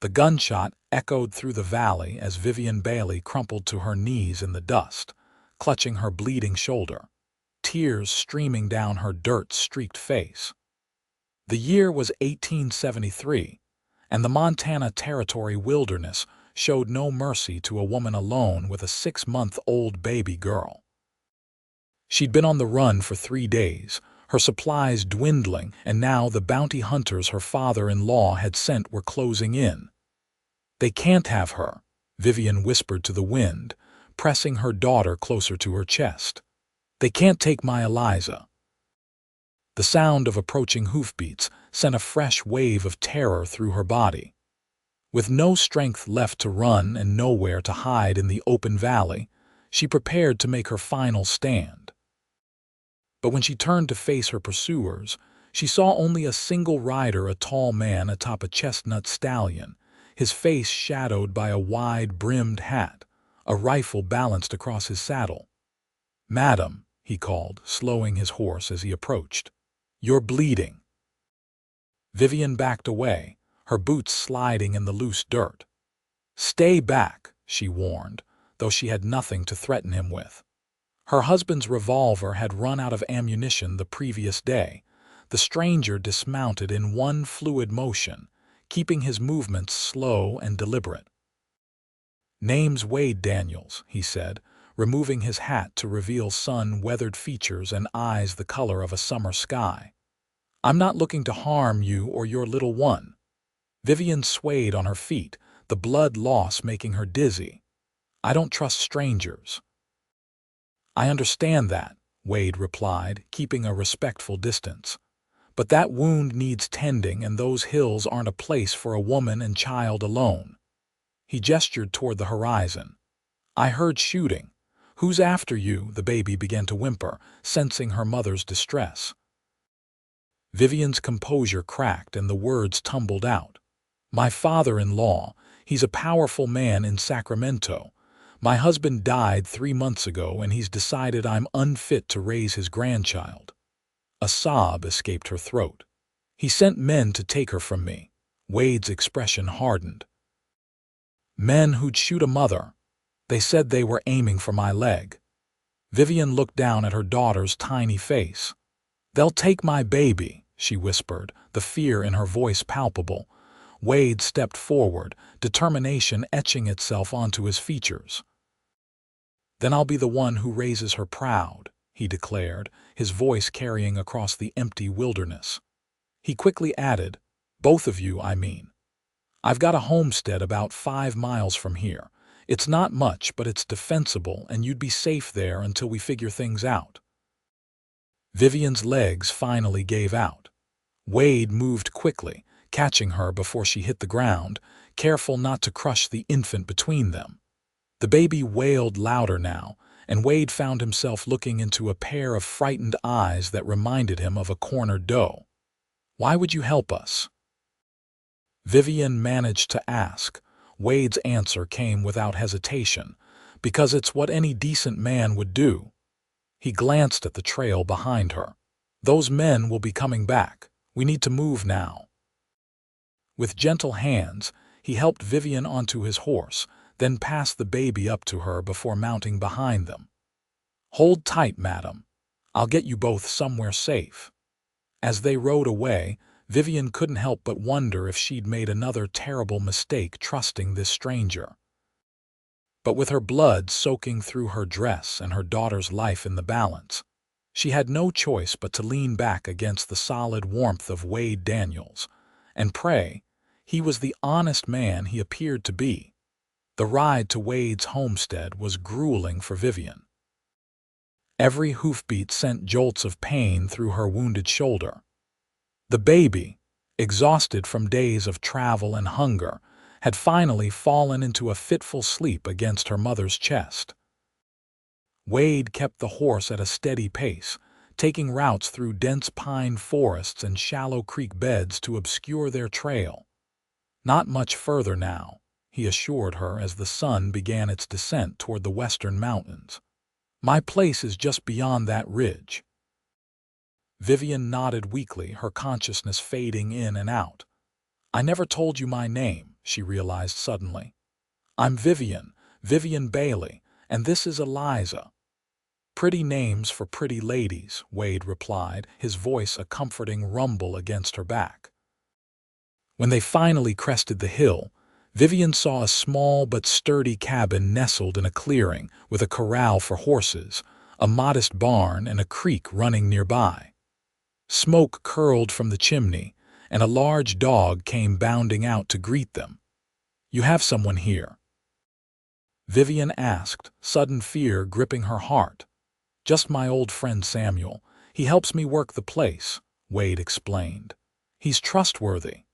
The gunshot echoed through the valley as Vivian Bailey crumpled to her knees in the dust, clutching her bleeding shoulder, tears streaming down her dirt-streaked face. The year was 1873, and the Montana Territory wilderness showed no mercy to a woman alone with a 6-month-old baby girl. She'd been on the run for 3 days, her supplies dwindling, and now the bounty hunters her father-in-law had sent were closing in. "They can't have her," Vivian whispered to the wind, pressing her daughter closer to her chest. "They can't take my Eliza." The sound of approaching hoofbeats sent a fresh wave of terror through her body. With no strength left to run and nowhere to hide in the open valley, she prepared to make her final stand. But when she turned to face her pursuers, she saw only a single rider, a tall man atop a chestnut stallion, his face shadowed by a wide-brimmed hat, a rifle balanced across his saddle. "Madam," he called, slowing his horse as he approached, "you're bleeding." Vivian backed away, her boots sliding in the loose dirt. "Stay back," she warned, though she had nothing to threaten him with. Her husband's revolver had run out of ammunition the previous day. The stranger dismounted in one fluid motion, keeping his movements slow and deliberate. "Name's Wade Daniels," he said, removing his hat to reveal sun-weathered features and eyes the color of a summer sky. "I'm not looking to harm you or your little one." Vivian swayed on her feet, the blood loss making her dizzy. "I don't trust strangers." "I understand that," Wade replied, keeping a respectful distance. "But that wound needs tending, and those hills aren't a place for a woman and child alone." He gestured toward the horizon. "I heard shooting. Who's after you?" The baby began to whimper, sensing her mother's distress. Vivian's composure cracked and the words tumbled out. "My father-in-law. He's a powerful man in Sacramento. My husband died 3 months ago, and he's decided I'm unfit to raise his grandchild." A sob escaped her throat. "He sent men to take her from me." Wade's expression hardened. "Men who'd shoot a mother. They said they were aiming for my leg." Vivian looked down at her daughter's tiny face. "They'll take my baby," she whispered, the fear in her voice palpable. Wade stepped forward, determination etching itself onto his features. "Then I'll be the one who raises her proud," he declared, his voice carrying across the empty wilderness. He quickly added, "Both of you, I mean. I've got a homestead about 5 miles from here. It's not much, but it's defensible, and you'd be safe there until we figure things out." Vivian's legs finally gave out. Wade moved quickly, catching her before she hit the ground, careful not to crush the infant between them. The baby wailed louder now, and Wade found himself looking into a pair of frightened eyes that reminded him of a cornered doe. "Why would you help us?" Vivian managed to ask. Wade's answer came without hesitation, "Because it's what any decent man would do." He glanced at the trail behind her. "Those men will be coming back. We need to move now." With gentle hands, he helped Vivian onto his horse, then passed the baby up to her before mounting behind them. "Hold tight, madam. I'll get you both somewhere safe." As they rode away, Vivian couldn't help but wonder if she'd made another terrible mistake trusting this stranger. But with her blood soaking through her dress and her daughter's life in the balance, she had no choice but to lean back against the solid warmth of Wade Daniels and pray he was the honest man he appeared to be. The ride to Wade's homestead was grueling for Vivian. Every hoofbeat sent jolts of pain through her wounded shoulder. The baby, exhausted from days of travel and hunger, had finally fallen into a fitful sleep against her mother's chest. Wade kept the horse at a steady pace, taking routes through dense pine forests and shallow creek beds to obscure their trail. "Not much further now," he assured her as the sun began its descent toward the western mountains. "My place is just beyond that ridge." Vivian nodded weakly, her consciousness fading in and out. "I never told you my name," she realized suddenly. I'm Vivian Bailey, and this is Eliza. Pretty names for pretty ladies, Wade replied, his voice a comforting rumble against her back. When they finally crested the hill, Vivian saw a small but sturdy cabin nestled in a clearing with a corral for horses, a modest barn, and a creek running nearby. Smoke curled from the chimney, and a large dog came bounding out to greet them. "You have someone here?" Vivian asked, sudden fear gripping her heart. "Just my old friend Samuel. He helps me work the place," Wade explained. "He's trustworthy."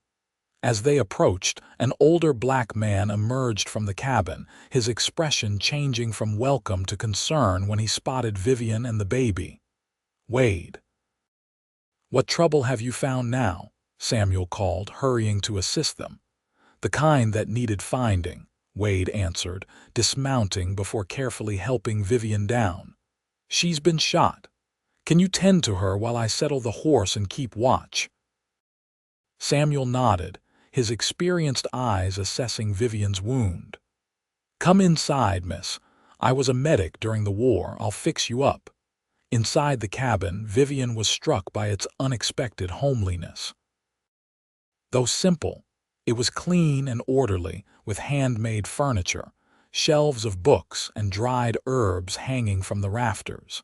As they approached, an older black man emerged from the cabin, his expression changing from welcome to concern when he spotted Vivian and the baby. "Wade, what trouble have you found now?" Samuel called, hurrying to assist them. "The kind that needed finding," Wade answered, dismounting before carefully helping Vivian down. "She's been shot. Can you tend to her while I settle the horse and keep watch?" Samuel nodded, his experienced eyes assessing Vivian's wound. "Come inside, miss. I was a medic during the war. I'll fix you up." Inside the cabin, Vivian was struck by its unexpected homeliness. Though simple, it was clean and orderly, with handmade furniture, shelves of books, and dried herbs hanging from the rafters.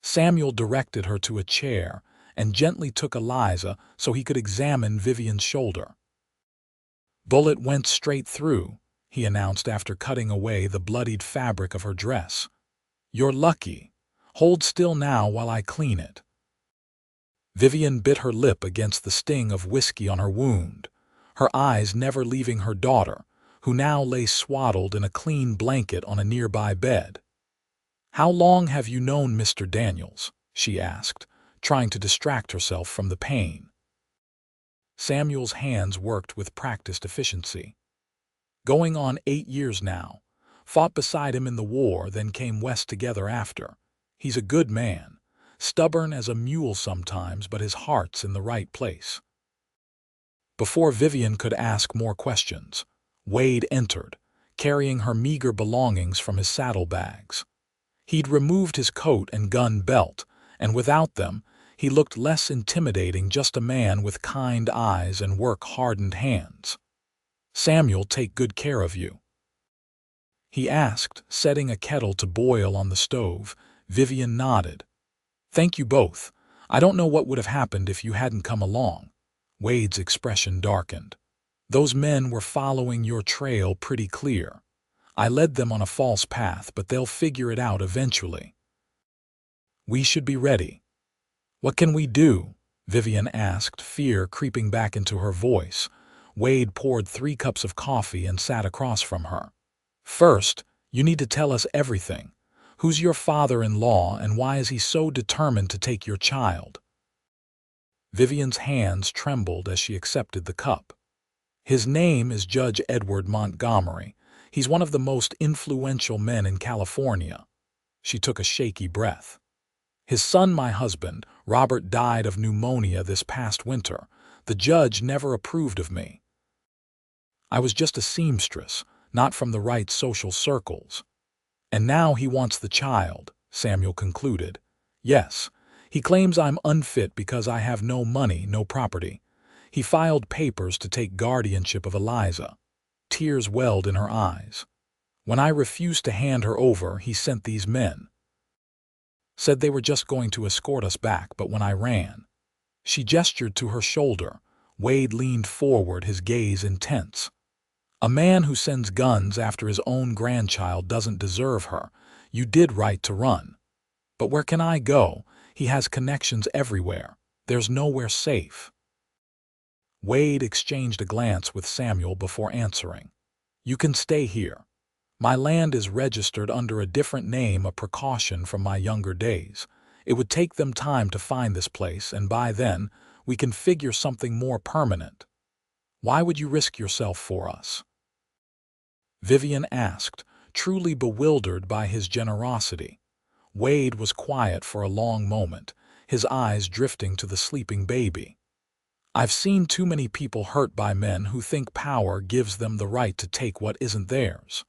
Samuel directed her to a chair and gently took Eliza so he could examine Vivian's shoulder. "Bullet went straight through," he announced after cutting away the bloodied fabric of her dress. "You're lucky. Hold still now while I clean it." Vivian bit her lip against the sting of whiskey on her wound, her eyes never leaving her daughter, who now lay swaddled in a clean blanket on a nearby bed. "How long have you known Mr. Daniels?" she asked, trying to distract herself from the pain. Samuel's hands worked with practiced efficiency. "Going on 8 years now. Fought beside him in the war, then came west together after. He's a good man, stubborn as a mule sometimes, but his heart's in the right place." Before Vivian could ask more questions, Wade entered, carrying her meager belongings from his saddlebags. He'd removed his coat and gun belt, and without them, he looked less intimidating, just a man with kind eyes and work-hardened hands. "Samuel take good care of you?" he asked, setting a kettle to boil on the stove. Vivian nodded. "Thank you both. I don't know what would have happened if you hadn't come along." Wade's expression darkened. "Those men were following your trail pretty clear. I led them on a false path, but they'll figure it out eventually. We should be ready." "What can we do?" Vivian asked, fear creeping back into her voice. Wade poured 3 cups of coffee and sat across from her. "First, you need to tell us everything. Who's your father-in-law, and why is he so determined to take your child?" Vivian's hands trembled as she accepted the cup. "His name is Judge Edward Montgomery. He's one of the most influential men in California." She took a shaky breath. "His son, my husband, Robert, died of pneumonia this past winter. The judge never approved of me. I was just a seamstress, not from the right social circles. And now he wants the child," Samuel concluded. "Yes, he claims I'm unfit because I have no money, no property. He filed papers to take guardianship of Eliza." Tears welled in her eyes. "When I refused to hand her over, he sent these men. Said they were just going to escort us back, but when I ran—" She gestured to her shoulder. Wade leaned forward, his gaze intense. "A man who sends guns after his own grandchild doesn't deserve her. You did right to run. But where can I go? He has connections everywhere. There's nowhere safe." Wade exchanged a glance with Samuel before answering. "You can stay here. My land is registered under a different name, a precaution from my younger days. It would take them time to find this place, and by then, we can figure something more permanent. Why would you risk yourself for us?" Vivian asked, truly bewildered by his generosity. Wade was quiet for a long moment, his eyes drifting to the sleeping baby. I've seen too many people hurt by men who think power gives them the right to take what isn't theirs.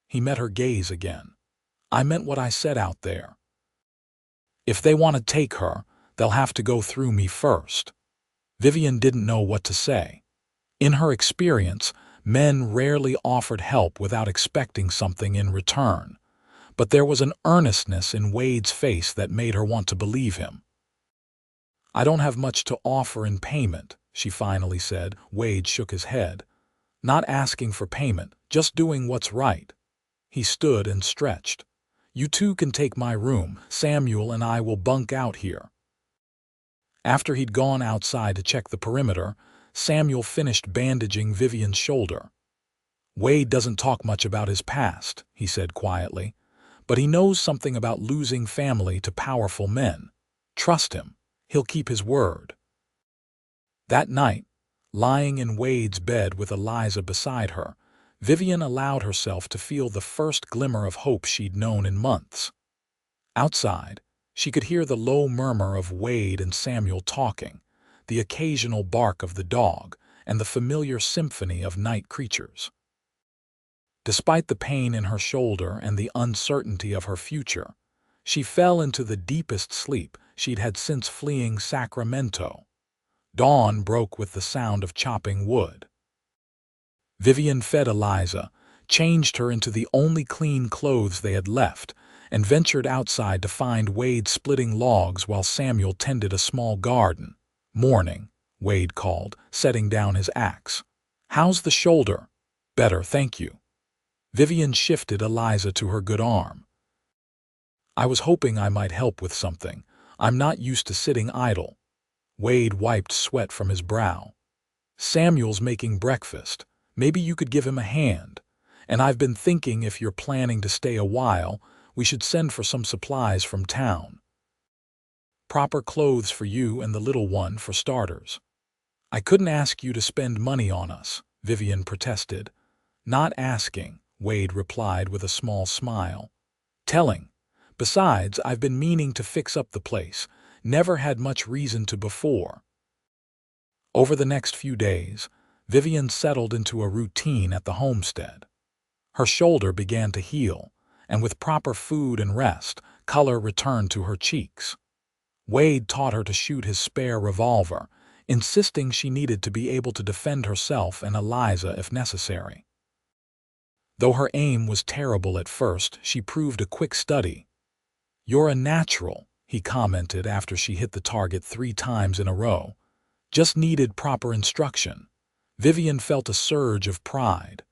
He met her gaze again. I meant what I said out there. If they want to take her, they'll have to go through me first. Vivian didn't know what to say. In her experience, men rarely offered help without expecting something in return. But there was an earnestness in Wade's face that made her want to believe him. I don't have much to offer in payment, she finally said. Wade shook his head. Not asking for payment, just doing what's right. He stood and stretched. You two can take my room. Samuel and I will bunk out here. After he'd gone outside to check the perimeter, Samuel finished bandaging Vivian's shoulder. Wade doesn't talk much about his past, he said quietly, but he knows something about losing family to powerful men. Trust him. He'll keep his word. That night, lying in Wade's bed with Eliza beside her, Vivian allowed herself to feel the first glimmer of hope she'd known in months. Outside, she could hear the low murmur of Wade and Samuel talking, the occasional bark of the dog, and the familiar symphony of night creatures. Despite the pain in her shoulder and the uncertainty of her future, she fell into the deepest sleep she'd had since fleeing Sacramento. Dawn broke with the sound of chopping wood. Vivian fed Eliza, changed her into the only clean clothes they had left, and ventured outside to find Wade splitting logs while Samuel tended a small garden. Morning, Wade called, setting down his axe. How's the shoulder? Better, thank you. Vivian shifted Eliza to her good arm. I was hoping I might help with something. I'm not used to sitting idle. Wade wiped sweat from his brow. Samuel's making breakfast. Maybe you could give him a hand. And I've been thinking if you're planning to stay a while, we should send for some supplies from town. Proper clothes for you and the little one for starters. I couldn't ask you to spend money on us, Vivian protested. Not asking, Wade replied with a small smile. Telling. Besides, I've been meaning to fix up the place. Never had much reason to before. Over the next few days, Vivian settled into a routine at the homestead. Her shoulder began to heal, and with proper food and rest, color returned to her cheeks. Wade taught her to shoot his spare revolver, insisting she needed to be able to defend herself and Eliza if necessary. Though her aim was terrible at first, she proved a quick study. You're a natural, he commented after she hit the target 3 times in a row. Just needed proper instruction. Vivian felt a surge of pride.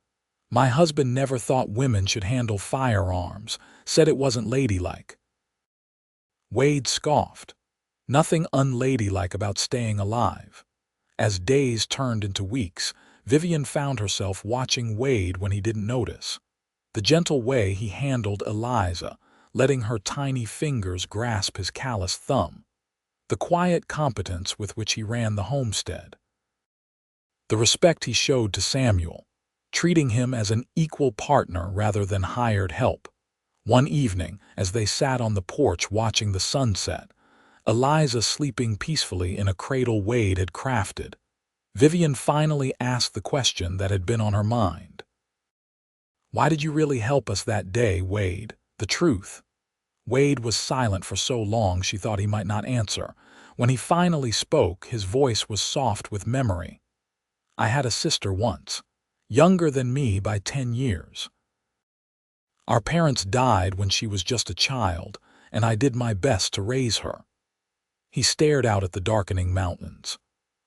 My husband never thought women should handle firearms, said it wasn't ladylike. Wade scoffed. Nothing unladylike about staying alive. As days turned into weeks, Vivian found herself watching Wade when he didn't notice. The gentle way he handled Eliza, letting her tiny fingers grasp his calloused thumb. The quiet competence with which he ran the homestead. The respect he showed to Samuel, treating him as an equal partner rather than hired help. One evening, as they sat on the porch watching the sunset, Eliza sleeping peacefully in a cradle Wade had crafted, Vivian finally asked the question that had been on her mind. Why did you really help us that day, Wade? The truth. Wade was silent for so long she thought he might not answer. When he finally spoke, his voice was soft with memory. I had a sister once, younger than me by 10 years. Our parents died when she was just a child, and I did my best to raise her. He stared out at the darkening mountains.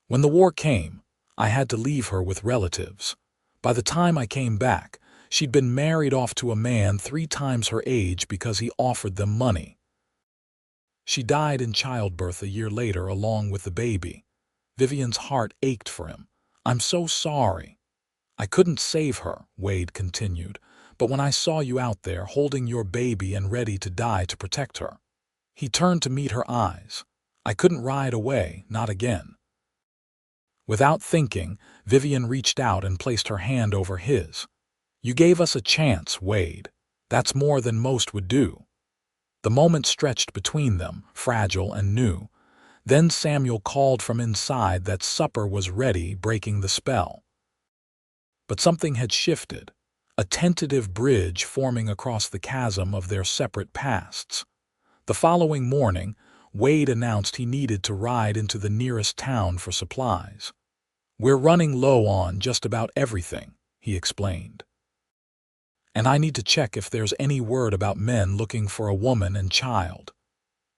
When the war came, I had to leave her with relatives. By the time I came back, she'd been married off to a man 3 times her age because he offered them money. She died in childbirth a year later along with the baby. Vivian's heart ached for him. I'm so sorry. I couldn't save her, Wade continued, but when I saw you out there holding your baby and ready to die to protect her. He turned to meet her eyes. I couldn't ride away, not again. Without thinking, Vivian reached out and placed her hand over his. You gave us a chance, Wade. That's more than most would do. The moment stretched between them, fragile and new. Then Samuel called from inside that supper was ready, breaking the spell. But something had shifted, a tentative bridge forming across the chasm of their separate pasts. The following morning, Wade announced he needed to ride into the nearest town for supplies. "We're running low on just about everything," he explained. "And I need to check if there's any word about men looking for a woman and child."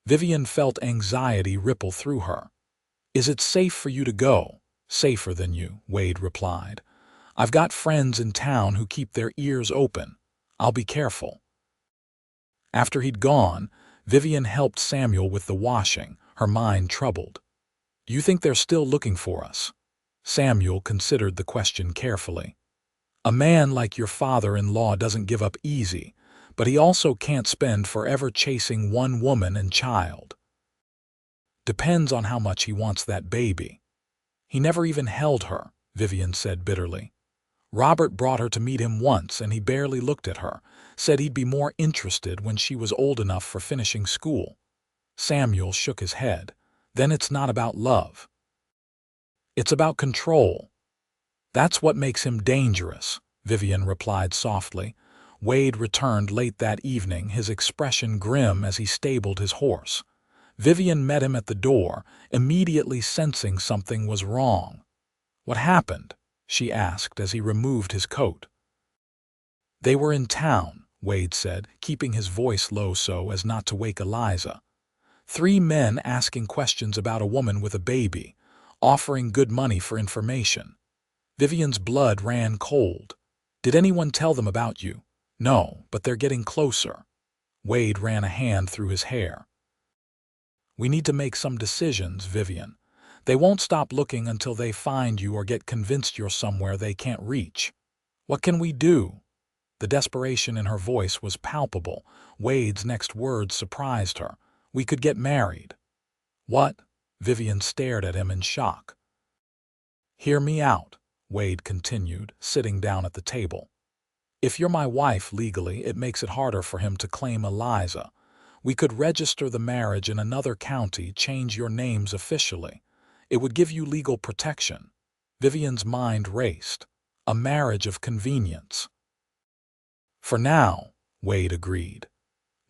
Vivian felt anxiety ripple through her. "Is it safe for you to go?" "Safer than you," Wade replied. "I've got friends in town who keep their ears open. I'll be careful." After he'd gone, Vivian helped Samuel with the washing, her mind troubled. "You think they're still looking for us?" Samuel considered the question carefully. "A man like your father-in-law doesn't give up easy, but he also can't spend forever chasing one woman and child. Depends on how much he wants that baby." "He never even held her," Vivian said bitterly. "Robert brought her to meet him once and he barely looked at her, said he'd be more interested when she was old enough for finishing school." Samuel shook his head. "Then it's not about love. It's about control." "That's what makes him dangerous," Vivian replied softly. Wade returned late that evening, his expression grim as he stabled his horse. Vivian met him at the door, immediately sensing something was wrong. "What happened?" she asked as he removed his coat. "They were in town," Wade said, keeping his voice low so as not to wake Eliza. "3 men asking questions about a woman with a baby, offering good money for information." Vivian's blood ran cold. "Did anyone tell them about you?" "No, but they're getting closer." Wade ran a hand through his hair. "We need to make some decisions, Vivian. They won't stop looking until they find you or get convinced you're somewhere they can't reach." "What can we do?" The desperation in her voice was palpable. Wade's next words surprised her. "We could get married." "What?" Vivian stared at him in shock. "Hear me out," Wade continued, sitting down at the table. "If you're my wife legally, it makes it harder for him to claim Eliza. We could register the marriage in another county, change your names officially. It would give you legal protection." Vivian's mind raced. A marriage of convenience. "For now," Wade agreed.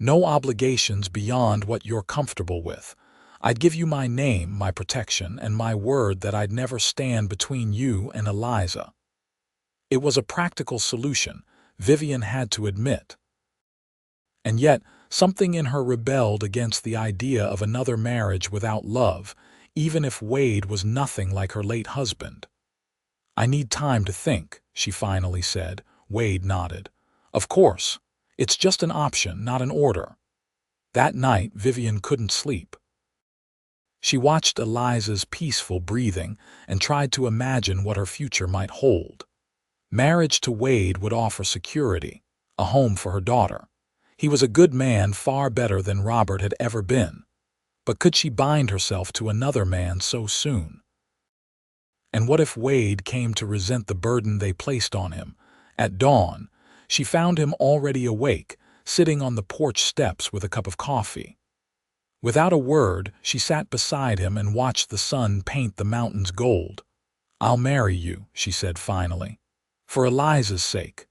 "No obligations beyond what you're comfortable with. I'd give you my name, my protection, and my word that I'd never stand between you and Eliza." It was a practical solution, Vivian had to admit. And yet, something in her rebelled against the idea of another marriage without love, even if Wade was nothing like her late husband. "I need time to think," she finally said. Wade nodded. "Of course. It's just an option, not an order." That night, Vivian couldn't sleep. She watched Eliza's peaceful breathing and tried to imagine what her future might hold. Marriage to Wade would offer security, a home for her daughter. He was a good man, far better than Robert had ever been. But could she bind herself to another man so soon? And what if Wade came to resent the burden they placed on him? At dawn, she found him already awake, sitting on the porch steps with a cup of coffee. Without a word, she sat beside him and watched the sun paint the mountains gold. "I'll marry you," she said finally. "For Eliza's sake."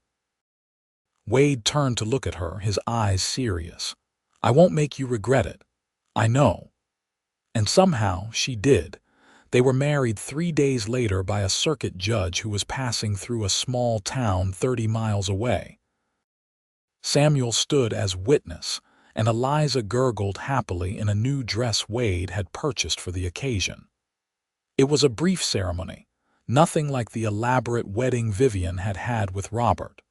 Wade turned to look at her, his eyes serious. "I won't make you regret it. I know." And somehow she did. They were married 3 days later by a circuit judge who was passing through a small town 30 miles away. Samuel stood as witness, and Eliza gurgled happily in a new dress Wade had purchased for the occasion. It was a brief ceremony, nothing like the elaborate wedding Vivian had had with Robert.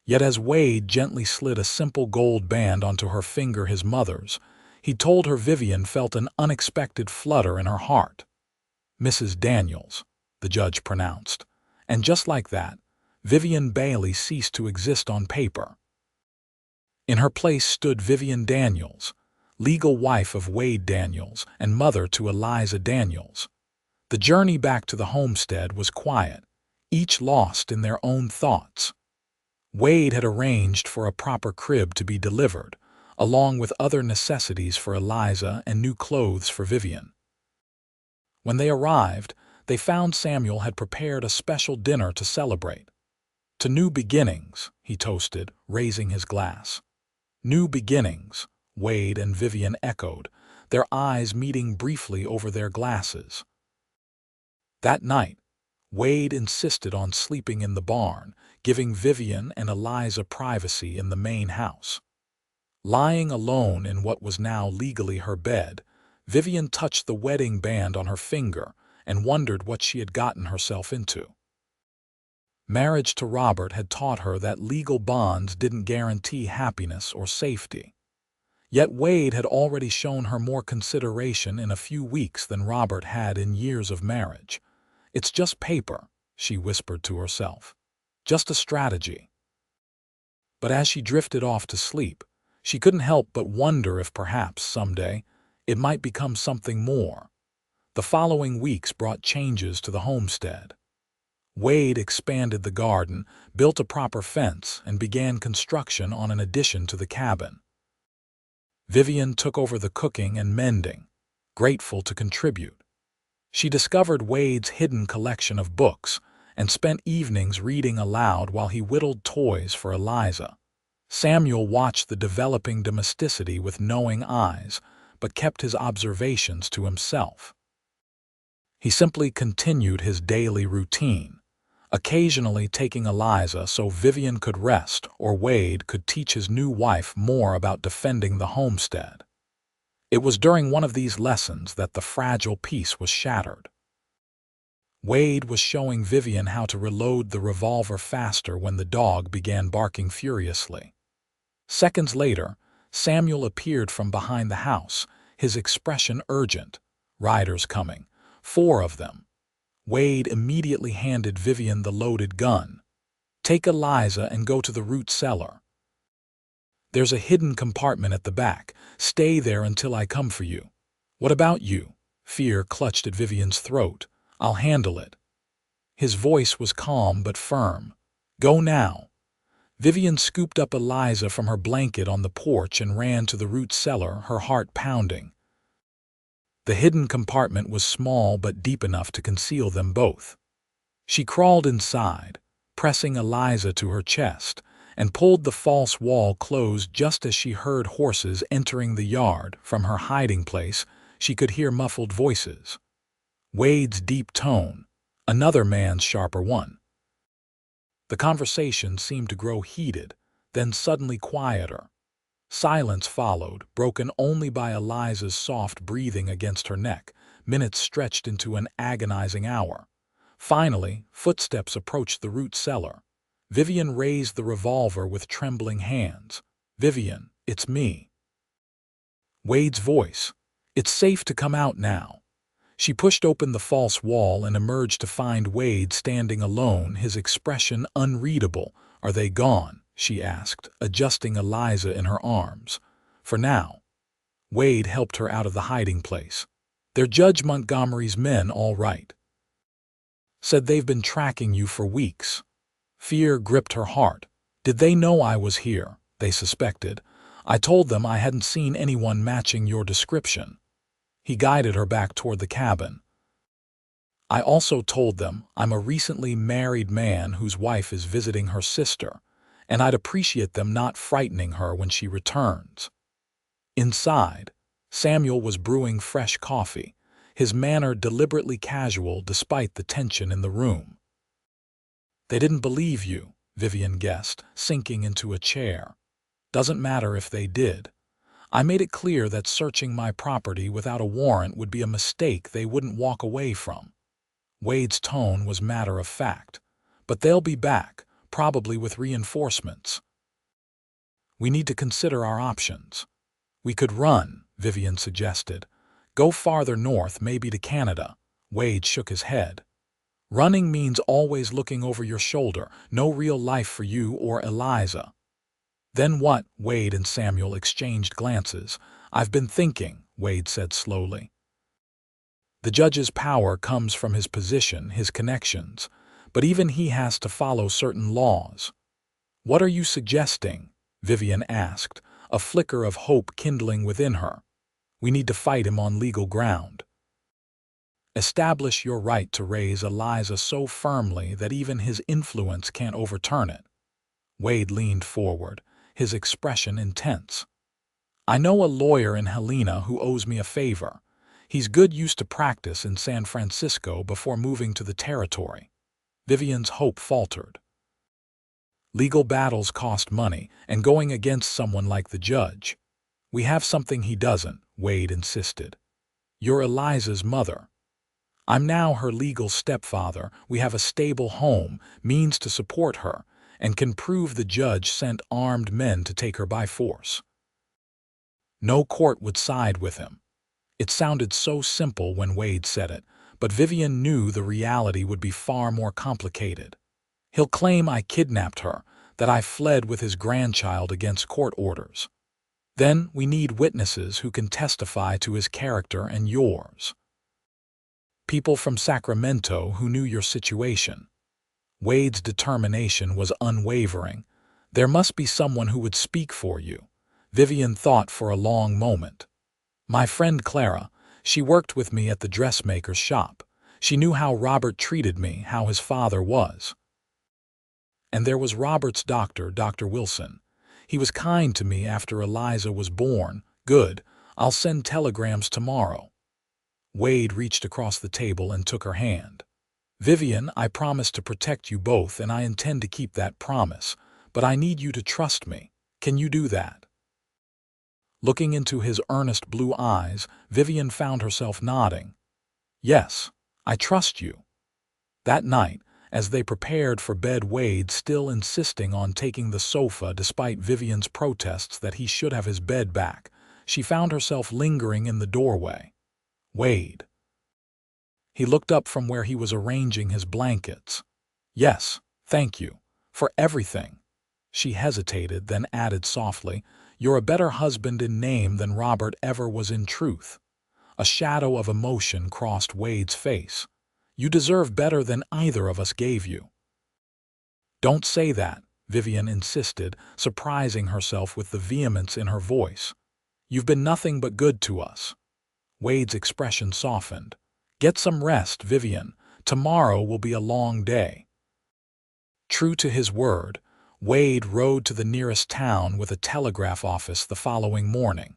Yet as Wade gently slid a simple gold band onto her finger, his mother's, he told her Vivian felt an unexpected flutter in her heart. "Mrs. Daniels," the judge pronounced, and just like that, Vivian Bailey ceased to exist on paper. In her place stood Vivian Daniels, legal wife of Wade Daniels and mother to Eliza Daniels. The journey back to the homestead was quiet, each lost in their own thoughts. Wade had arranged for a proper crib to be delivered, along with other necessities for Eliza and new clothes for Vivian. When they arrived, they found Samuel had prepared a special dinner to celebrate. "To new beginnings," he toasted, raising his glass. "New beginnings," Wade and Vivian echoed, their eyes meeting briefly over their glasses. That night, Wade insisted on sleeping in the barn, giving Vivian and Eliza privacy in the main house. Lying alone in what was now legally her bed, Vivian touched the wedding band on her finger and wondered what she had gotten herself into. Marriage to Robert had taught her that legal bonds didn't guarantee happiness or safety. Yet Wade had already shown her more consideration in a few weeks than Robert had in years of marriage. "It's just paper," she whispered to herself. "Just a strategy." But as she drifted off to sleep, she couldn't help but wonder if perhaps, someday, it might become something more. The following weeks brought changes to the homestead. Wade expanded the garden, built a proper fence, and began construction on an addition to the cabin. Vivian took over the cooking and mending, grateful to contribute. She discovered Wade's hidden collection of books and spent evenings reading aloud while he whittled toys for Eliza. Samuel watched the developing domesticity with knowing eyes, but kept his observations to himself. He simply continued his daily routine, occasionally taking Eliza so Vivian could rest or Wade could teach his new wife more about defending the homestead. It was during one of these lessons that the fragile peace was shattered. Wade was showing Vivian how to reload the revolver faster when the dog began barking furiously. Seconds later, Samuel appeared from behind the house, his expression urgent. "Riders coming. 4 of them." Wade immediately handed Vivian the loaded gun. "Take Eliza and go to the root cellar. There's a hidden compartment at the back. Stay there until I come for you." "What about you?" Fear clutched at Vivian's throat. "I'll handle it." His voice was calm but firm. "Go now." Vivian scooped up Eliza from her blanket on the porch and ran to the root cellar, her heart pounding. The hidden compartment was small but deep enough to conceal them both. She crawled inside, pressing Eliza to her chest, and pulled the false wall closed just as she heard horses entering the yard. From her hiding place, she could hear muffled voices. Wade's deep tone, another man's sharper one. The conversation seemed to grow heated, then suddenly quieter. Silence followed, broken only by Eliza's soft breathing against her neck. Minutes stretched into an agonizing hour. Finally, footsteps approached the root cellar. Vivian raised the revolver with trembling hands. "Vivian, it's me." Wade's voice. "It's safe to come out now." She pushed open the false wall and emerged to find Wade standing alone, his expression unreadable. "Are they gone?" she asked, adjusting Eliza in her arms. "For now." Wade helped her out of the hiding place. "They're Judge Montgomery's men, all right. Said they've been tracking you for weeks." Fear gripped her heart. "Did they know I was here?" They suspected. "I told them I hadn't seen anyone matching your description." He guided her back toward the cabin. "I also told them I'm a recently married man whose wife is visiting her sister, and I'd appreciate them not frightening her when she returns." Inside, Samuel was brewing fresh coffee, his manner deliberately casual despite the tension in the room. "They didn't believe you," Vivian guessed, sinking into a chair. "Doesn't matter if they did. I made it clear that searching my property without a warrant would be a mistake they wouldn't walk away from." Wade's tone was matter of fact. "But they'll be back, probably with reinforcements. We need to consider our options." "We could run," Vivian suggested. "Go farther north, maybe to Canada." Wade shook his head. "Running means always looking over your shoulder, no real life for you or Eliza." "Then what?" Wade and Samuel exchanged glances. "I've been thinking," Wade said slowly. "The judge's power comes from his position, his connections, but even he has to follow certain laws." "What are you suggesting?" Vivian asked, a flicker of hope kindling within her. We need to fight him on legal ground. Establish your right to raise Eliza so firmly that even his influence can't overturn it. Wade leaned forward, his expression intense. I know a lawyer in Helena who owes me a favor. He's good used to practice in San Francisco before moving to the territory. Vivian's hope faltered. Legal battles cost money, and going against someone like the judge. We have something he doesn't, Wade insisted. You're Eliza's mother. I'm now her legal stepfather. We have a stable home, means to support her, and can prove the judge sent armed men to take her by force. No court would side with him. It sounded so simple when Wade said it, but Vivian knew the reality would be far more complicated. He'll claim I kidnapped her, that I fled with his grandchild against court orders. Then we need witnesses who can testify to his character and yours. People from Sacramento who knew your situation. Wade's determination was unwavering. There must be someone who would speak for you. Vivian thought for a long moment. My friend Clara, she worked with me at the dressmaker's shop. She knew how Robert treated me, how his father was. And there was Robert's doctor, Dr. Wilson. He was kind to me after Eliza was born. Good. I'll send telegrams tomorrow. Wade reached across the table and took her hand. Vivian, I promise to protect you both, and I intend to keep that promise. But I need you to trust me. Can you do that? Looking into his earnest blue eyes, Vivian found herself nodding. Yes, I trust you. That night, as they prepared for bed, Wade still insisting on taking the sofa despite Vivian's protests that he should have his bed back, she found herself lingering in the doorway. Wade. He looked up from where he was arranging his blankets. Yes, thank you. For everything. She hesitated, then added softly, You're a better husband in name than Robert ever was in truth. A shadow of emotion crossed Wade's face. You deserve better than either of us gave you. Don't say that, Vivian insisted, surprising herself with the vehemence in her voice. You've been nothing but good to us. Wade's expression softened. Get some rest, Vivian. Tomorrow will be a long day. True to his word, Wade rode to the nearest town with a telegraph office the following morning.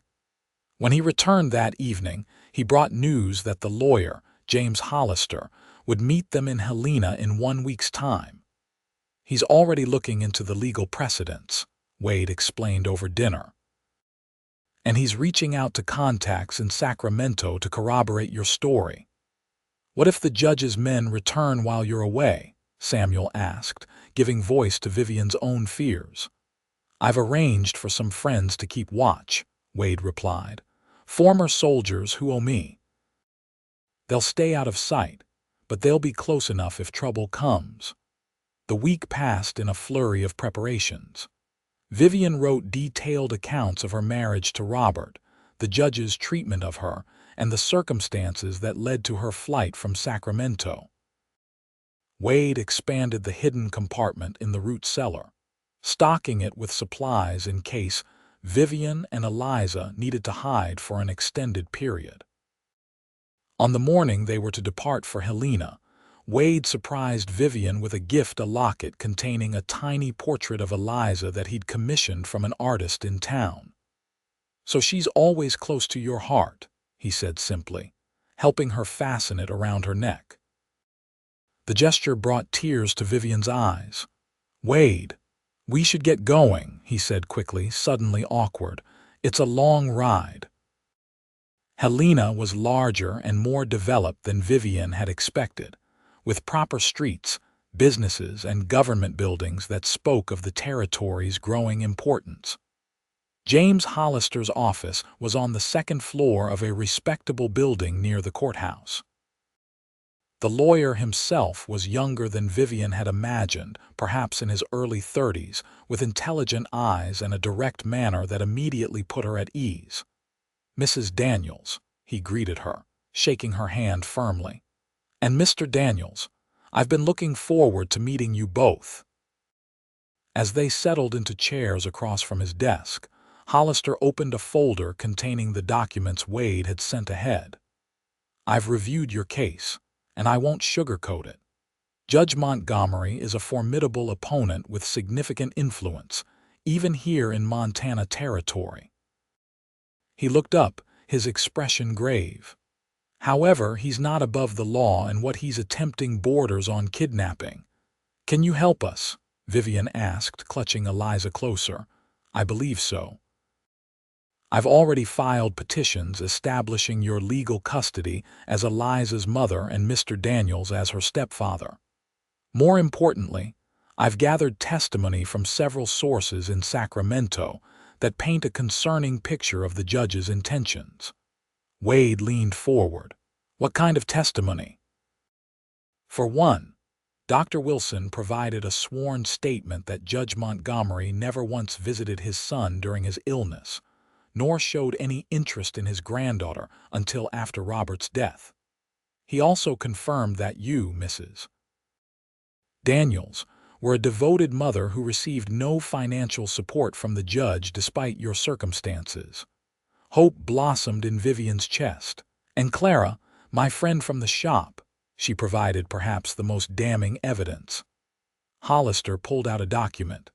When he returned that evening, he brought news that the lawyer, James Hollister, would meet them in Helena in 1 week's time. He's already looking into the legal precedents, Wade explained over dinner. And he's reaching out to contacts in Sacramento to corroborate your story. What if the judge's men return while you're away? Samuel asked, giving voice to Vivian's own fears. I've arranged for some friends to keep watch, Wade replied. Former soldiers who owe me. They'll stay out of sight, but they'll be close enough if trouble comes. The week passed in a flurry of preparations. Vivian wrote detailed accounts of her marriage to Robert, the judge's treatment of her, and the circumstances that led to her flight from Sacramento. Wade expanded the hidden compartment in the root cellar, stocking it with supplies in case Vivian and Eliza needed to hide for an extended period. On the morning they were to depart for Helena, Wade surprised Vivian with a gift, a locket containing a tiny portrait of Eliza that he'd commissioned from an artist in town. So she's always close to your heart, he said simply, helping her fasten it around her neck. The gesture brought tears to Vivian's eyes. Wade, we should get going, he said quickly, suddenly awkward. It's a long ride. Helena was larger and more developed than Vivian had expected, with proper streets, businesses, and government buildings that spoke of the territory's growing importance. James Hollister's office was on the second floor of a respectable building near the courthouse. The lawyer himself was younger than Vivian had imagined, perhaps in his early 30s, with intelligent eyes and a direct manner that immediately put her at ease. Mrs. Daniels, he greeted her, shaking her hand firmly. And Mr. Daniels, I've been looking forward to meeting you both. As they settled into chairs across from his desk, Hollister opened a folder containing the documents Wade had sent ahead. "I've reviewed your case, and I won't sugarcoat it. Judge Montgomery is a formidable opponent with significant influence, even here in Montana territory." He looked up, his expression grave. "However, he's not above the law, and what he's attempting borders on kidnapping. Can you help us?" Vivian asked, clutching Eliza closer. "I believe so. I've already filed petitions establishing your legal custody as Eliza's mother and Mr. Daniels as her stepfather. More importantly, I've gathered testimony from several sources in Sacramento that paint a concerning picture of the judge's intentions." Wade leaned forward. "What kind of testimony?" "For one, Dr. Wilson provided a sworn statement that Judge Montgomery never once visited his son during his illness, nor showed any interest in his granddaughter until after Robert's death. He also confirmed that you, Mrs. Daniels, were a devoted mother who received no financial support from the judge despite your circumstances." Hope blossomed in Vivian's chest. "And Clara, my friend from the shop," she provided perhaps the most damning evidence. Hollister pulled out a document.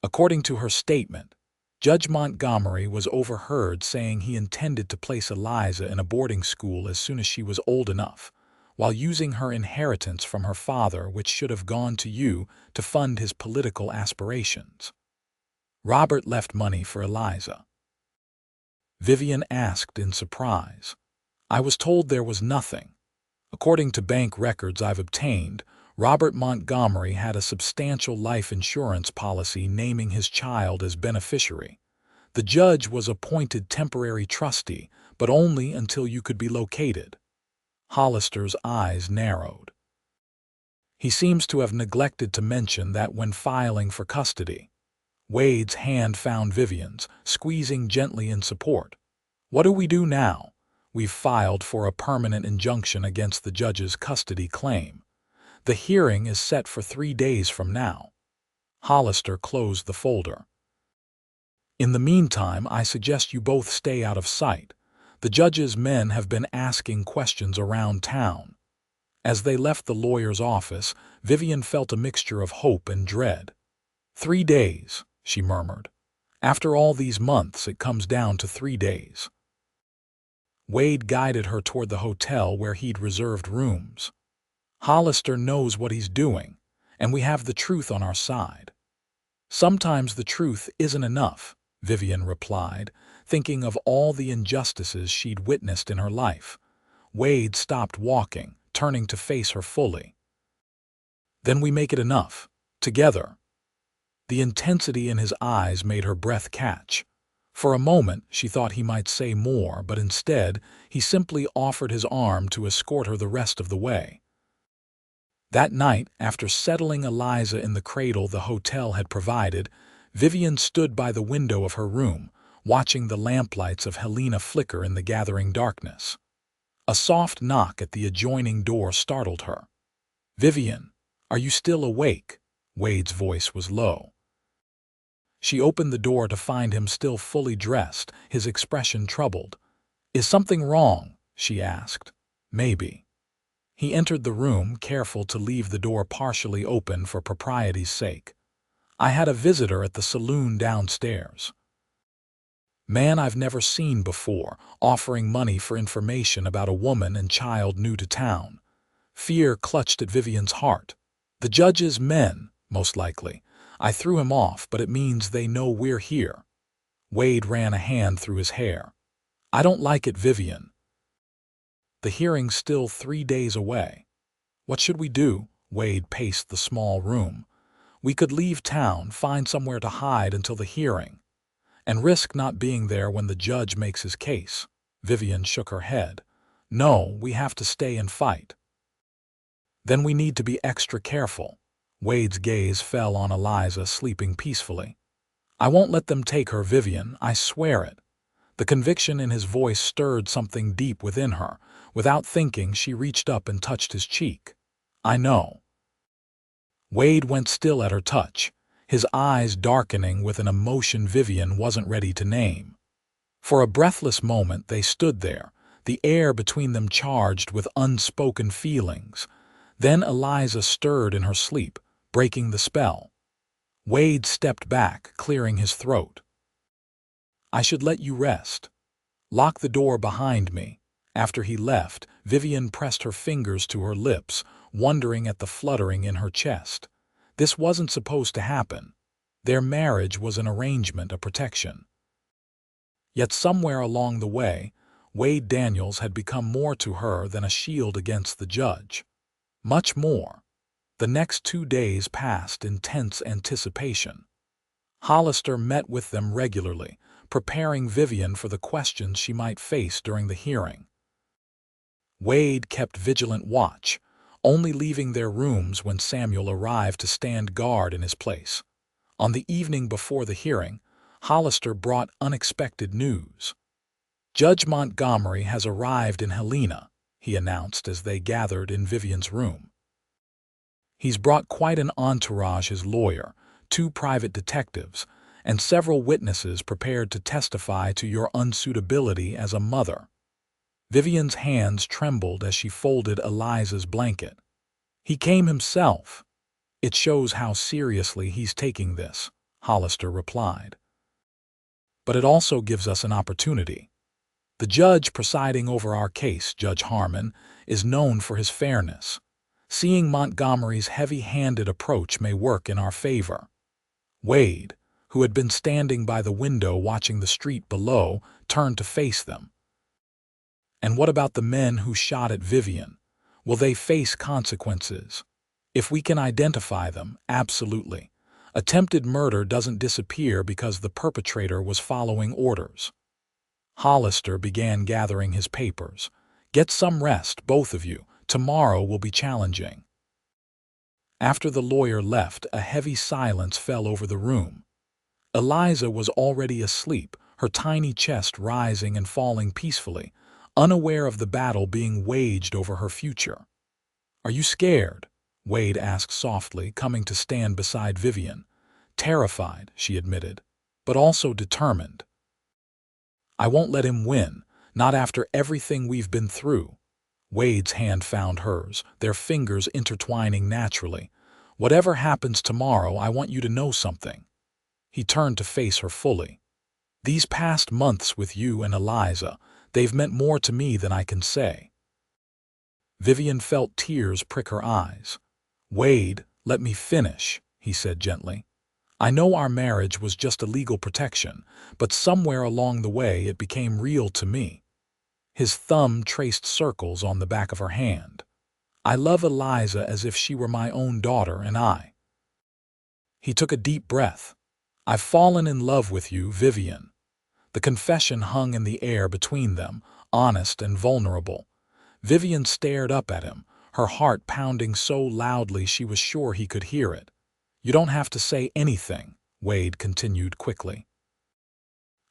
According to her statement, Judge Montgomery was overheard saying he intended to place Eliza in a boarding school as soon as she was old enough, while using her inheritance from her father, which should have gone to you, to fund his political aspirations. Robert left money for Eliza." Vivian asked in surprise. "I was told there was nothing. According to bank records I've obtained, Robert Montgomery had a substantial life insurance policy naming his child as beneficiary. The judge was appointed temporary trustee, but only until you could be located." Hollister's eyes narrowed. "He seems to have neglected to mention that when filing for custody." Wade's hand found Vivian's, squeezing gently in support. "What do we do now? We've filed for a permanent injunction against the judge's custody claim. The hearing is set for 3 days from now." Hollister closed the folder. "In the meantime, I suggest you both stay out of sight. The judge's men have been asking questions around town." As they left the lawyer's office, Vivian felt a mixture of hope and dread. 3 days, she murmured. "After all these months, it comes down to 3 days." Wade guided her toward the hotel where he'd reserved rooms. "Hollister knows what he's doing, and we have the truth on our side." "Sometimes the truth isn't enough," Vivian replied, thinking of all the injustices she'd witnessed in her life. Wade stopped walking, turning to face her fully. "Then we make it enough, together." The intensity in his eyes made her breath catch. For a moment, she thought he might say more, but instead, he simply offered his arm to escort her the rest of the way. That night, after settling Eliza in the cradle the hotel had provided, Vivian stood by the window of her room, watching the lamplights of Helena flicker in the gathering darkness. A soft knock at the adjoining door startled her. "Vivian, are you still awake?" Wade's voice was low. She opened the door to find him still fully dressed, his expression troubled. "Is something wrong?" she asked. "Maybe." He entered the room, careful to leave the door partially open for propriety's sake. "I had a visitor at the saloon downstairs. Man I've never seen before, offering money for information about a woman and child new to town." Fear clutched at Vivian's heart. "The judge's men, most likely. I threw him off, but it means they know we're here." Wade ran a hand through his hair. "I don't like it, Vivian. The hearing's still 3 days away." "What should we do?" Wade paced the small room. "We could leave town, find somewhere to hide until the hearing, and risk not being there when the judge makes his case." Vivian shook her head. "No, we have to stay and fight." "Then we need to be extra careful." Wade's gaze fell on Eliza, sleeping peacefully. "I won't let them take her, Vivian, I swear it." The conviction in his voice stirred something deep within her. Without thinking, she reached up and touched his cheek. "I know." Wade went still at her touch. his eyes darkening with an emotion Vivian wasn't ready to name. For a breathless moment they stood there, the air between them charged with unspoken feelings. Then Eliza stirred in her sleep, breaking the spell. Wade stepped back, clearing his throat. "I should let you rest. Lock the door behind me." After he left, Vivian pressed her fingers to her lips, wondering at the fluttering in her chest. This wasn't supposed to happen. Their marriage was an arrangement, a protection. Yet somewhere along the way, Wade Daniels had become more to her than a shield against the judge. Much more. The next 2 days passed in tense anticipation. Hollister met with them regularly, preparing Vivian for the questions she might face during the hearing. Wade kept vigilant watch, only leaving their rooms when Samuel arrived to stand guard in his place. On the evening before the hearing, Hollister brought unexpected news. "Judge Montgomery has arrived in Helena," he announced as they gathered in Vivian's room. "He's brought quite an entourage: his lawyer, 2 private detectives, and several witnesses prepared to testify to your unsuitability as a mother." Vivian's hands trembled as she folded Eliza's blanket. "He came himself." "It shows how seriously he's taking this," Hollister replied. "But it also gives us an opportunity. The judge presiding over our case, Judge Harmon, is known for his fairness. Seeing Montgomery's heavy-handed approach may work in our favor." Wade, who had been standing by the window watching the street below, turned to face them. "And what about the men who shot at Vivian? Will they face consequences?" "If we can identify them, absolutely. Attempted murder doesn't disappear because the perpetrator was following orders." Hollister began gathering his papers. "Get some rest, both of you. Tomorrow will be challenging." After the lawyer left, a heavy silence fell over the room. Eliza was already asleep, her tiny chest rising and falling peacefully, unaware of the battle being waged over her future. "Are you scared?" Wade asked softly, coming to stand beside Vivian. "Terrified," she admitted, "but also determined. I won't let him win, not after everything we've been through." Wade's hand found hers, their fingers intertwining naturally. "Whatever happens tomorrow, I want you to know something." He turned to face her fully. "These past months with you and Eliza, they've meant more to me than I can say." Vivian felt tears prick her eyes. "Wade, let me finish," he said gently. "I know our marriage was just a legal protection, but somewhere along the way it became real to me." His thumb traced circles on the back of her hand. "I love Eliza as if she were my own daughter, and I—" He took a deep breath. "I've fallen in love with you, Vivian." The confession hung in the air between them, honest and vulnerable. Vivian stared up at him, her heart pounding so loudly she was sure he could hear it. "You don't have to say anything," Wade continued quickly.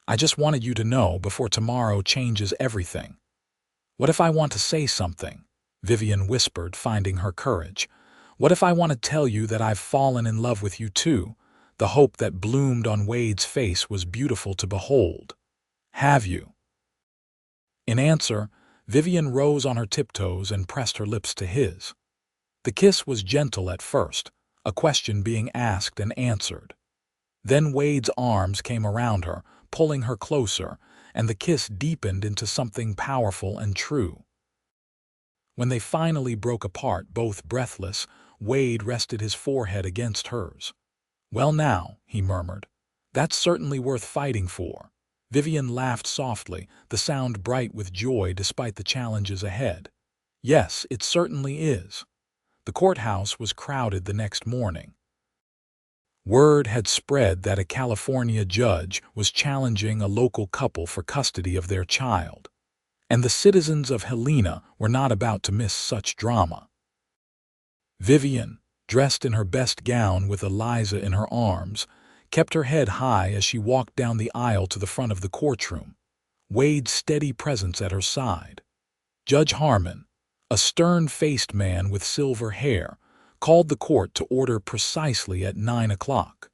"I just wanted you to know before tomorrow changes everything." "What if I want to say something?" Vivian whispered, finding her courage. "What if I want to tell you that I've fallen in love with you too?" The hope that bloomed on Wade's face was beautiful to behold. "Have you?" In answer, Vivian rose on her tiptoes and pressed her lips to his. The kiss was gentle at first, a question being asked and answered. Then Wade's arms came around her, pulling her closer, and the kiss deepened into something powerful and true. When they finally broke apart, both breathless, Wade rested his forehead against hers. "Well now," he murmured, "that's certainly worth fighting for." Vivian laughed softly, the sound bright with joy despite the challenges ahead. "Yes, it certainly is." The courthouse was crowded the next morning. Word had spread that a California judge was challenging a local couple for custody of their child. And the citizens of Helena were not about to miss such drama. Vivian, dressed in her best gown with Eliza in her arms, kept her head high as she walked down the aisle to the front of the courtroom, Wade's steady presence at her side. Judge Harmon, a stern-faced man with silver hair, called the court to order precisely at 9 o'clock.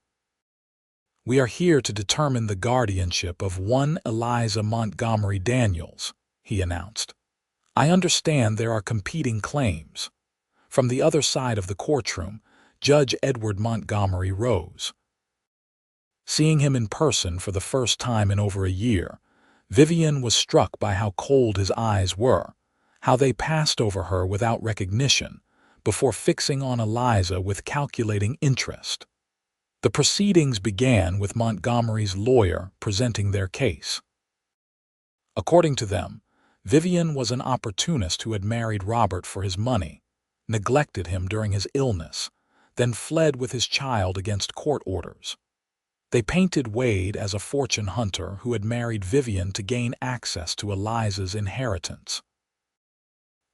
"We are here to determine the guardianship of one Eliza Montgomery Daniels," he announced. "I understand there are competing claims." From the other side of the courtroom, Judge Edward Montgomery rose. Seeing him in person for the first time in over a year, Vivian was struck by how cold his eyes were, how they passed over her without recognition, before fixing on Eliza with calculating interest. The proceedings began with Montgomery's lawyer presenting their case. According to them, Vivian was an opportunist who had married Robert for his money, neglected him during his illness, then fled with his child against court orders. They painted Wade as a fortune hunter who had married Vivian to gain access to Eliza's inheritance.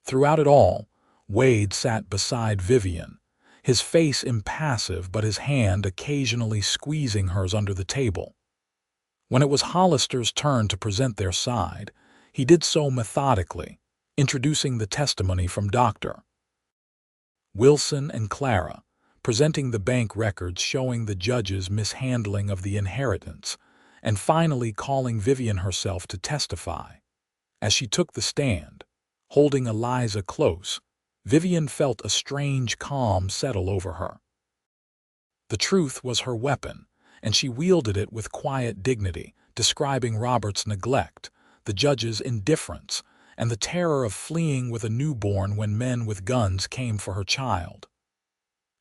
Throughout it all, Wade sat beside Vivian, his face impassive but his hand occasionally squeezing hers under the table. When it was Hollister's turn to present their side, he did so methodically, introducing the testimony from Dr. Wilson and Clara, presenting the bank records showing the judge's mishandling of the inheritance, and finally calling Vivian herself to testify. As she took the stand, holding Eliza close, Vivian felt a strange calm settle over her. The truth was her weapon, and she wielded it with quiet dignity, describing Robert's neglect, the judge's indifference, and the terror of fleeing with a newborn when men with guns came for her child.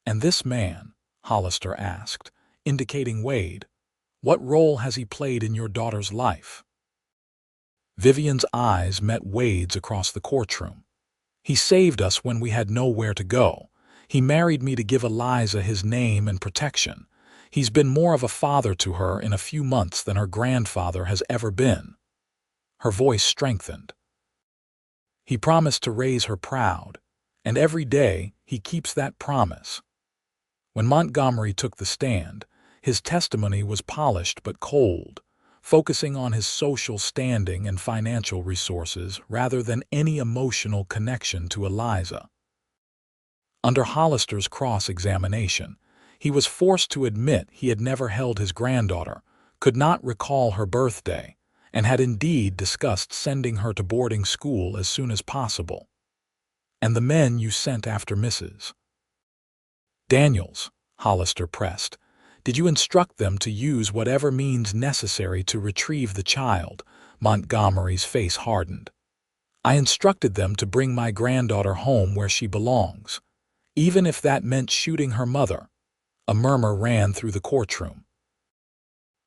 "And this man," Hollister asked, indicating Wade, "what role has he played in your daughter's life?" Vivian's eyes met Wade's across the courtroom. "He saved us when we had nowhere to go. He married me to give Eliza his name and protection. He's been more of a father to her in a few months than her grandfather has ever been." Her voice strengthened. "He promised to raise her proud, and every day he keeps that promise." When Montgomery took the stand, his testimony was polished but cold, focusing on his social standing and financial resources rather than any emotional connection to Eliza. Under Hollister's cross-examination, he was forced to admit he had never held his granddaughter, could not recall her birthday, and had indeed discussed sending her to boarding school as soon as possible. "And the men you sent after Mrs. Daniels," Hollister pressed, "did you instruct them to use whatever means necessary to retrieve the child?" Montgomery's face hardened. "I instructed them to bring my granddaughter home where she belongs, even if that meant shooting her mother." A murmur ran through the courtroom.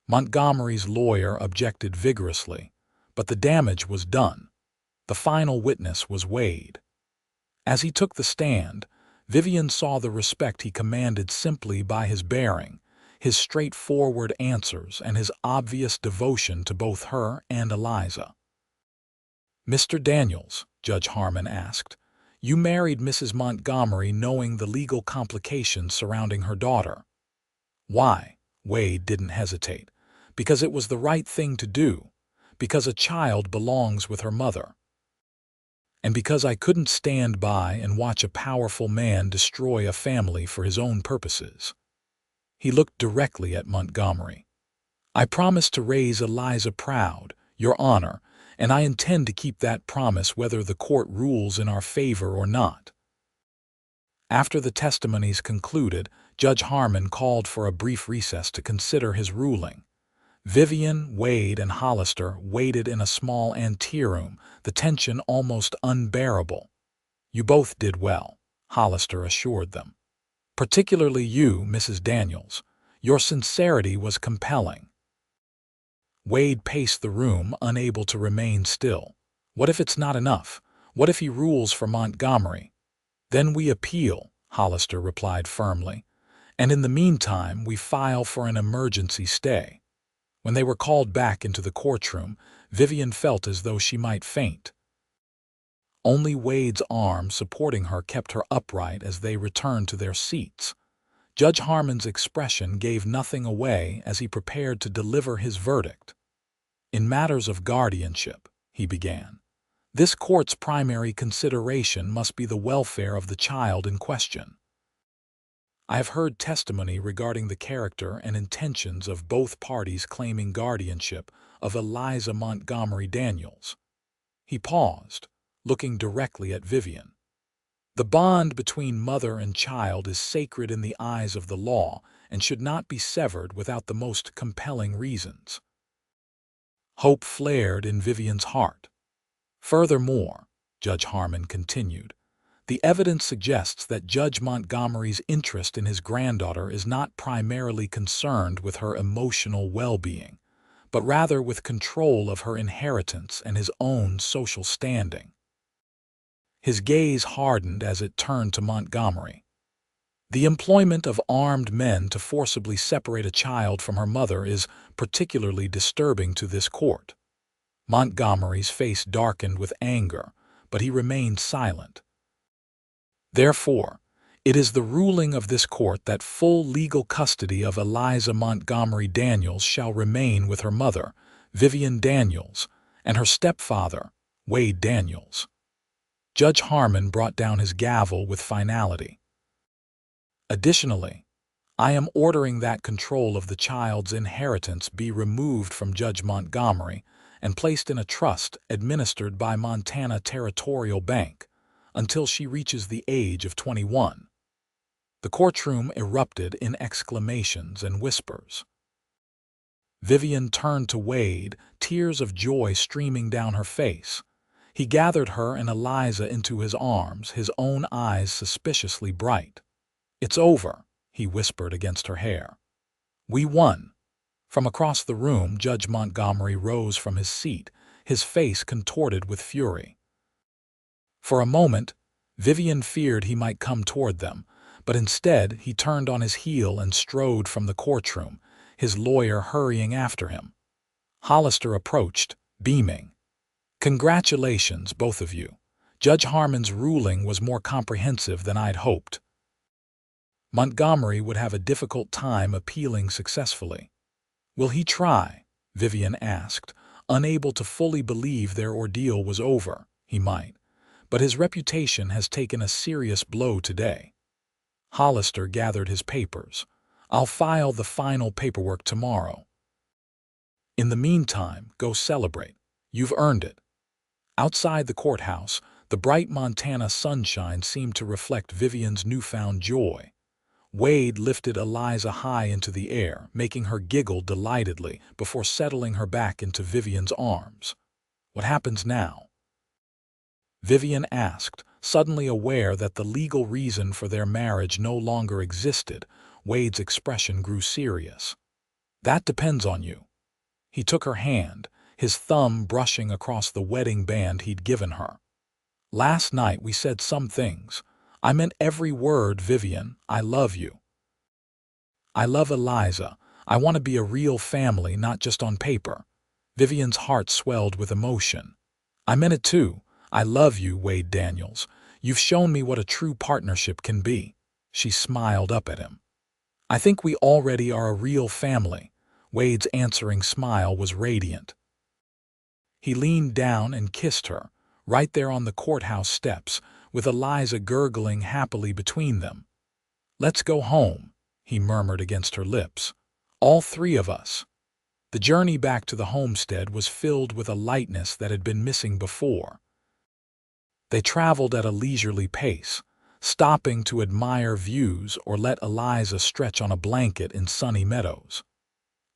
Montgomery's lawyer objected vigorously, but the damage was done. The final witness was Wade. As he took the stand, Vivian saw the respect he commanded simply by his bearing, his straightforward answers, and his obvious devotion to both her and Eliza. "Mr. Daniels," Judge Harmon asked, "you married Mrs. Montgomery knowing the legal complications surrounding her daughter." "Why?" Wade didn't hesitate. "Because it was the right thing to do, because a child belongs with her mother, and because I couldn't stand by and watch a powerful man destroy a family for his own purposes." He looked directly at Montgomery. "I promised to raise Eliza proud, Your Honor, and I intend to keep that promise whether the court rules in our favor or not." After the testimonies concluded, Judge Harmon called for a brief recess to consider his ruling. Vivian, Wade, and Hollister waited in a small anteroom, the tension almost unbearable. "You both did well," Hollister assured them. "Particularly you, Mrs. Daniels. Your sincerity was compelling." Wade paced the room, unable to remain still. "What if it's not enough? What if he rules for Montgomery?" "Then we appeal," Hollister replied firmly. "And in the meantime, we file for an emergency stay." When they were called back into the courtroom, Vivian felt as though she might faint. Only Wade's arm supporting her kept her upright as they returned to their seats. Judge Harmon's expression gave nothing away as he prepared to deliver his verdict. "In matters of guardianship," he began, "this court's primary consideration must be the welfare of the child in question. I have heard testimony regarding the character and intentions of both parties claiming guardianship of Eliza Montgomery Daniels." He paused, looking directly at Vivian. "The bond between mother and child is sacred in the eyes of the law and should not be severed without the most compelling reasons." Hope flared in Vivian's heart. "Furthermore," Judge Harmon continued, "the evidence suggests that Judge Montgomery's interest in his granddaughter is not primarily concerned with her emotional well-being, but rather with control of her inheritance and his own social standing." His gaze hardened as it turned to Montgomery. "The employment of armed men to forcibly separate a child from her mother is particularly disturbing to this court." Montgomery's face darkened with anger, but he remained silent. "Therefore, it is the ruling of this court that full legal custody of Eliza Montgomery Daniels shall remain with her mother, Vivian Daniels, and her stepfather, Wade Daniels." Judge Harmon brought down his gavel with finality. "Additionally, I am ordering that control of the child's inheritance be removed from Judge Montgomery and placed in a trust administered by Montana Territorial Bank until she reaches the age of 21. The courtroom erupted in exclamations and whispers. Vivian turned to Wade, tears of joy streaming down her face. He gathered her and Eliza into his arms, his own eyes suspiciously bright. "It's over," he whispered against her hair. "We won." From across the room, Judge Montgomery rose from his seat, his face contorted with fury. For a moment, Vivian feared he might come toward them, but instead he turned on his heel and strode from the courtroom, his lawyer hurrying after him. Hollister approached, beaming. "Congratulations, both of you. Judge Harmon's ruling was more comprehensive than I'd hoped." Montgomery would have a difficult time appealing successfully. "Will he try?" Vivian asked, unable to fully believe their ordeal was over. "He might, but his reputation has taken a serious blow today." Hollister gathered his papers. "I'll file the final paperwork tomorrow. In the meantime, go celebrate. You've earned it." Outside the courthouse, the bright Montana sunshine seemed to reflect Vivian's newfound joy. Wade lifted Eliza high into the air, making her giggle delightedly before settling her back into Vivian's arms. "What happens now?" Vivian asked, suddenly aware that the legal reason for their marriage no longer existed. Wade's expression grew serious. "That depends on you." He took her hand, his thumb brushing across the wedding band he'd given her. "Last night we said some things. I meant every word, Vivian. I love you. I love Eliza. I want to be a real family, not just on paper." Vivian's heart swelled with emotion. "I meant it too. I love you, Wade Daniels. You've shown me what a true partnership can be." She smiled up at him. "I think we already are a real family." Wade's answering smile was radiant. He leaned down and kissed her, right there on the courthouse steps, with Eliza gurgling happily between them. "Let's go home," he murmured against her lips. "All three of us." The journey back to the homestead was filled with a lightness that had been missing before. They traveled at a leisurely pace, stopping to admire views or let Eliza stretch on a blanket in sunny meadows.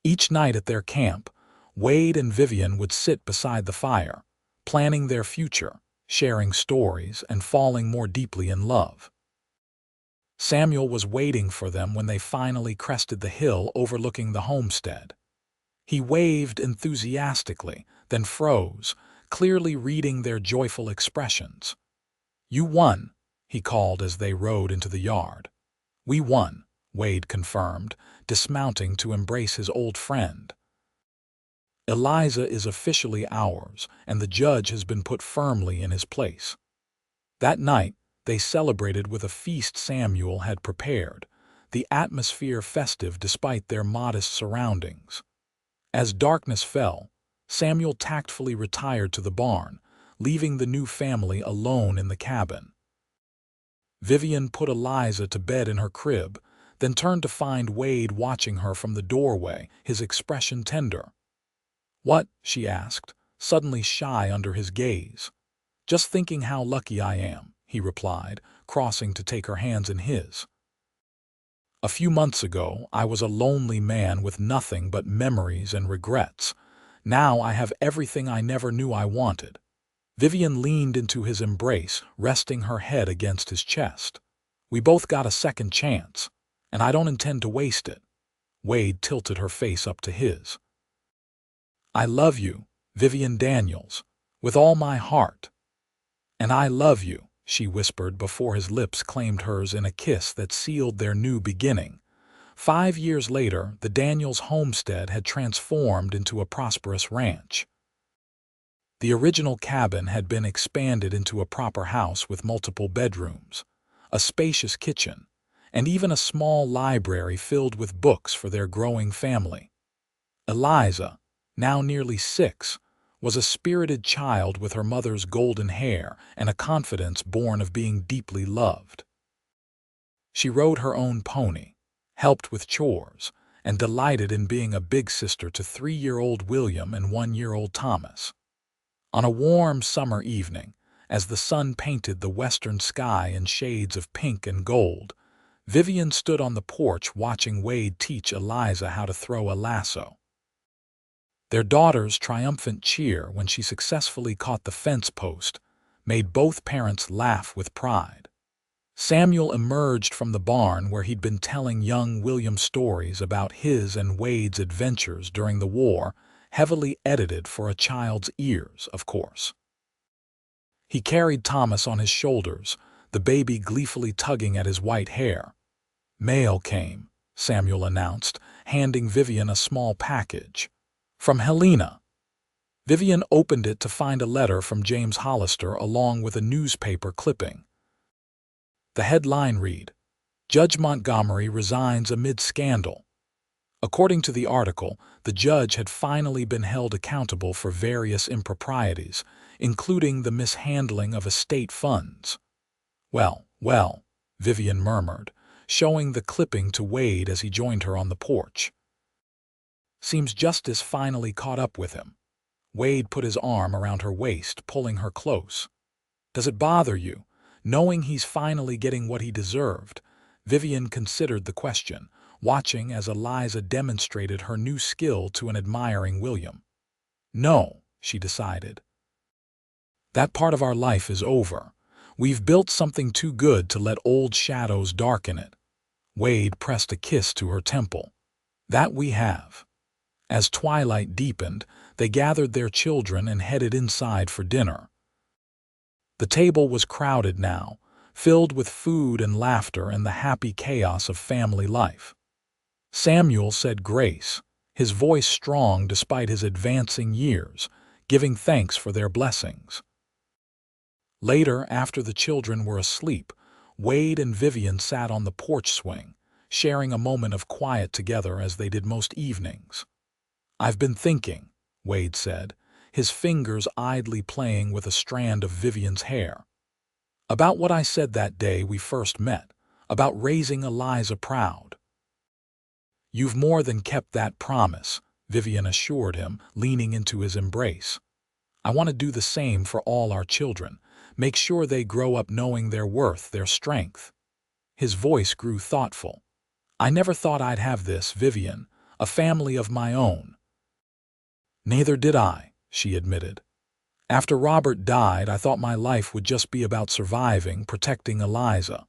Each night at their camp, Wade and Vivian would sit beside the fire, planning their future, sharing stories, and falling more deeply in love. Samuel was waiting for them when they finally crested the hill overlooking the homestead. He waved enthusiastically, then froze, clearly reading their joyful expressions. "You won," he called as they rode into the yard. "We won," Wade confirmed, dismounting to embrace his old friend. "Eliza is officially ours, and the judge has been put firmly in his place." That night, they celebrated with a feast Samuel had prepared, the atmosphere festive despite their modest surroundings. As darkness fell, Samuel tactfully retired to the barn, leaving the new family alone in the cabin. Vivian put Eliza to bed in her crib, then turned to find Wade watching her from the doorway, his expression tender. "What?" she asked, suddenly shy under his gaze. "Just thinking how lucky I am," he replied, crossing to take her hands in his. "A few months ago, I was a lonely man with nothing but memories and regrets. Now I have everything I never knew I wanted." Vivian leaned into his embrace, resting her head against his chest. "We both got a second chance, and I don't intend to waste it." Wade tilted her face up to his. "I love you, Vivian Daniels, with all my heart." "And I love you," she whispered before his lips claimed hers in a kiss that sealed their new beginning. 5 years later, the Daniels homestead had transformed into a prosperous ranch. The original cabin had been expanded into a proper house with multiple bedrooms, a spacious kitchen, and even a small library filled with books for their growing family. Eliza, now nearly 6, was a spirited child with her mother's golden hair and a confidence born of being deeply loved. She rode her own pony, helped with chores, and delighted in being a big sister to 3-year-old William and 1-year-old Thomas. On a warm summer evening, as the sun painted the western sky in shades of pink and gold, Vivian stood on the porch watching Wade teach Eliza how to throw a lasso. Their daughter's triumphant cheer when she successfully caught the fence post made both parents laugh with pride. Samuel emerged from the barn where he'd been telling young William stories about his and Wade's adventures during the war, heavily edited for a child's ears, of course. He carried Thomas on his shoulders, the baby gleefully tugging at his white hair. "Mail came," Samuel announced, handing Vivian a small package. "From Helena." Vivian opened it to find a letter from James Hollister along with a newspaper clipping. The headline read, "Judge Montgomery resigns amid scandal." According to the article, the judge had finally been held accountable for various improprieties, including the mishandling of estate funds. "Well, well," Vivian murmured, showing the clipping to Wade as he joined her on the porch. "Seems justice finally caught up with him." Wade put his arm around her waist, pulling her close. "Does it bother you, knowing he's finally getting what he deserved?" Vivian considered the question, watching as Eliza demonstrated her new skill to an admiring William. "No," she decided. "That part of our life is over. We've built something too good to let old shadows darken it." Wade pressed a kiss to her temple. "That we have." As twilight deepened, they gathered their children and headed inside for dinner. The table was crowded now, filled with food and laughter and the happy chaos of family life. Samuel said grace, his voice strong despite his advancing years, giving thanks for their blessings. Later, after the children were asleep, Wade and Vivian sat on the porch swing, sharing a moment of quiet together as they did most evenings. "I've been thinking," Wade said, his fingers idly playing with a strand of Vivian's hair, "about what I said that day we first met, about raising Eliza proud." "You've more than kept that promise," Vivian assured him, leaning into his embrace. "I want to do the same for all our children, make sure they grow up knowing their worth, their strength." His voice grew thoughtful. "I never thought I'd have this, Vivian, a family of my own." "Neither did I," she admitted. "After Robert died, I thought my life would just be about surviving, protecting Eliza."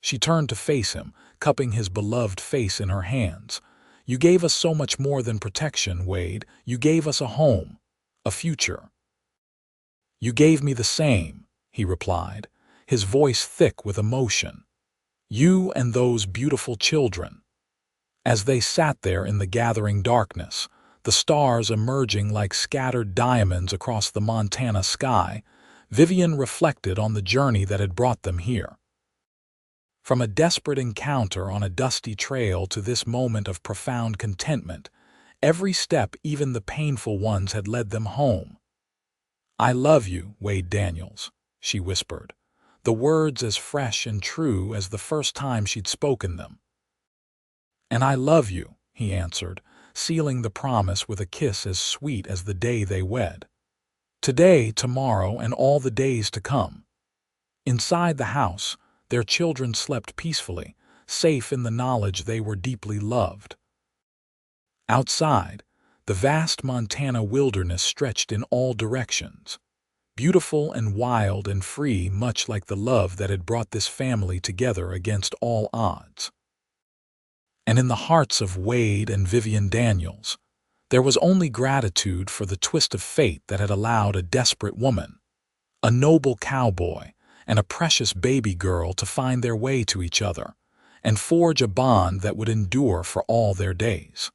She turned to face him, cupping his beloved face in her hands. "You gave us so much more than protection, Wade. You gave us a home, a future." "You gave me the same," he replied, his voice thick with emotion. "You and those beautiful children." As they sat there in the gathering darkness, the stars emerging like scattered diamonds across the Montana sky, Vivian reflected on the journey that had brought them here. From a desperate encounter on a dusty trail to this moment of profound contentment, every step, even the painful ones, had led them home. "I love you, Wade Daniels," she whispered, the words as fresh and true as the first time she'd spoken them. "And I love you," he answered, sealing the promise with a kiss as sweet as the day they wed. Today, tomorrow, and all the days to come. Inside the house, their children slept peacefully, safe in the knowledge they were deeply loved. Outside, the vast Montana wilderness stretched in all directions, beautiful and wild and free, much like the love that had brought this family together against all odds. And in the hearts of Wade and Vivian Daniels, there was only gratitude for the twist of fate that had allowed a desperate woman, a noble cowboy, and a precious baby girl to find their way to each other and forge a bond that would endure for all their days.